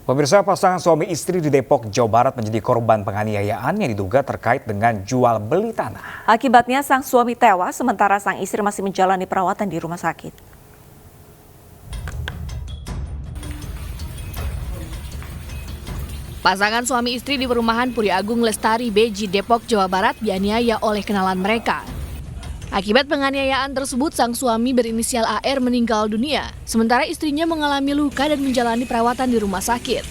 Pemirsa, pasangan suami istri di Depok, Jawa Barat menjadi korban penganiayaan yang diduga terkait dengan jual beli tanah. Akibatnya sang suami tewas sementara sang istri masih menjalani perawatan di rumah sakit. Pasangan suami istri di perumahan Puri Agung Lestari Beji, Depok, Jawa Barat dianiaya oleh kenalan mereka. Akibat penganiayaan tersebut, sang suami berinisial AR meninggal dunia, sementara istrinya mengalami luka dan menjalani perawatan di rumah sakit.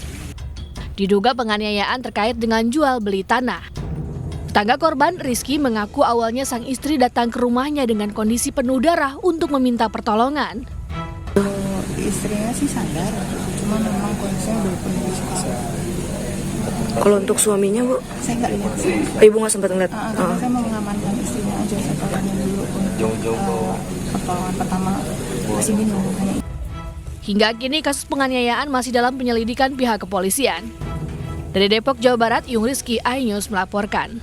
Diduga penganiayaan terkait dengan jual beli tanah. Tetangga korban, Rizky, mengaku awalnya sang istri datang ke rumahnya dengan kondisi penuh darah untuk meminta pertolongan. Istrinya sih sadar, cuma memang kondisinya belum penuh. Kalau untuk suaminya, Bu? Saya nggak lihat sih. Ibu nggak sempat ngeliat? Tapi saya mau mengamankan istrinya aja, saya tanya dulu untuk pertolongan pertama masih bingung. Hingga kini kasus penganiayaan masih dalam penyelidikan pihak kepolisian. Dari Depok, Jawa Barat, Yung Rizky, iNews melaporkan.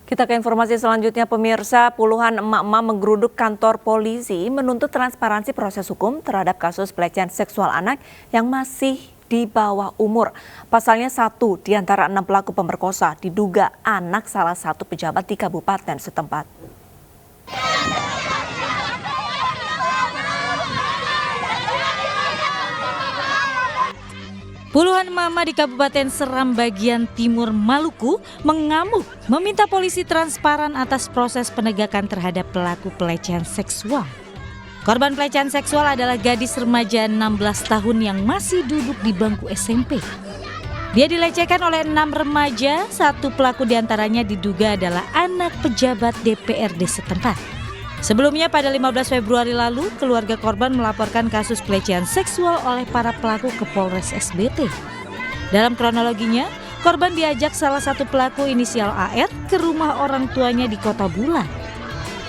Kita ke informasi selanjutnya, pemirsa. Puluhan emak-emak menggeruduk kantor polisi menuntut transparansi proses hukum terhadap kasus pelecehan seksual anak yang masih di bawah umur. Pasalnya 1 di antara 6 pelaku pemerkosa diduga anak salah satu pejabat di kabupaten setempat. Puluhan mama di Kabupaten Seram bagian timur Maluku mengamuk meminta polisi transparan atas proses penegakan terhadap pelaku pelecehan seksual. Korban pelecehan seksual adalah gadis remaja 16 tahun yang masih duduk di bangku SMP. Dia dilecehkan oleh 6 remaja, 1 pelaku diantaranya diduga adalah anak pejabat DPRD setempat. Sebelumnya pada 15 Februari lalu, keluarga korban melaporkan kasus pelecehan seksual oleh para pelaku ke Polres SBT. Dalam kronologinya, korban diajak salah satu pelaku inisial AR ke rumah orang tuanya di Kota Bulan.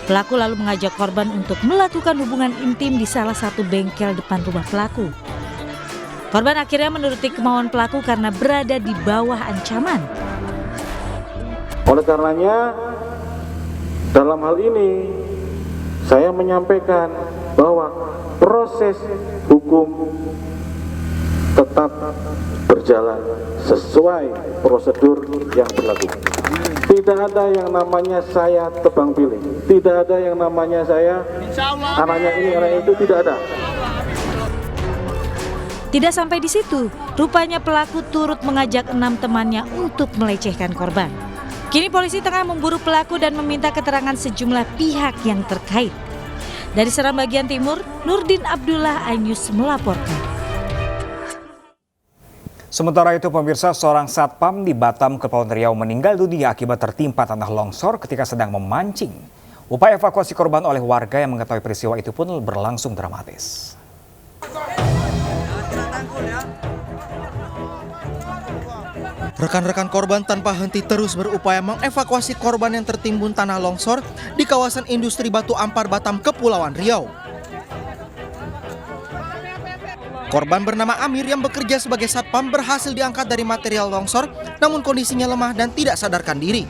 Pelaku lalu mengajak korban untuk melakukan hubungan intim di salah satu bengkel depan rumah pelaku. Korban akhirnya menuruti kemauan pelaku karena berada di bawah ancaman. Oleh karenanya, dalam hal ini saya menyampaikan bahwa proses hukum tetap berjalan sesuai prosedur yang berlaku. Tidak ada yang namanya saya tebang pilih, tidak ada yang namanya saya anaknya ini, anak itu, tidak ada. Tidak sampai di situ, rupanya pelaku turut mengajak 6 temannya untuk melecehkan korban. Kini polisi tengah memburu pelaku dan meminta keterangan sejumlah pihak yang terkait. Dari Seram bagian timur, Nurdin Abdullah, iNews melaporkan. Sementara itu, pemirsa, seorang satpam di Batam, Kepulauan Riau meninggal dunia akibat tertimpa tanah longsor ketika sedang memancing. Upaya evakuasi korban oleh warga yang mengetahui peristiwa itu pun berlangsung dramatis. Rekan-rekan korban tanpa henti terus berupaya mengevakuasi korban yang tertimbun tanah longsor di kawasan industri Batu Ampar, Batam, Kepulauan Riau. Korban bernama Amir yang bekerja sebagai satpam berhasil diangkat dari material longsor, namun kondisinya lemah dan tidak sadarkan diri.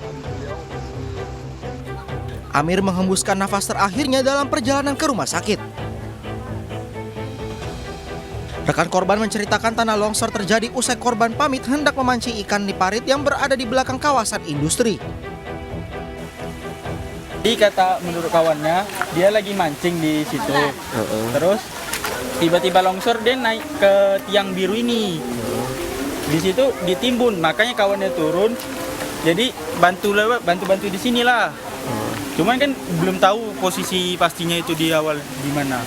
Amir menghembuskan nafas terakhirnya dalam perjalanan ke rumah sakit. Rekan korban menceritakan tanah longsor terjadi usai korban pamit hendak memancing ikan di parit yang berada di belakang kawasan industri. Jadi kata menurut kawannya, dia lagi mancing di situ. Terus tiba-tiba longsor, dia naik ke tiang biru ini. Di situ ditimbun, makanya kawannya turun. Jadi bantu di sinilah. Cuman kan belum tahu posisi pastinya itu di awal di mana.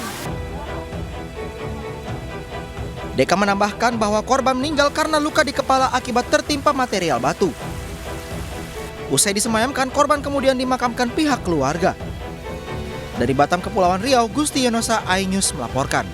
Deka menambahkan bahwa korban meninggal karena luka di kepala akibat tertimpa material batu. Usai disemayamkan, korban kemudian dimakamkan pihak keluarga. Dari Batam, Kepulauan Riau, Gusti Yonosa, iNews melaporkan.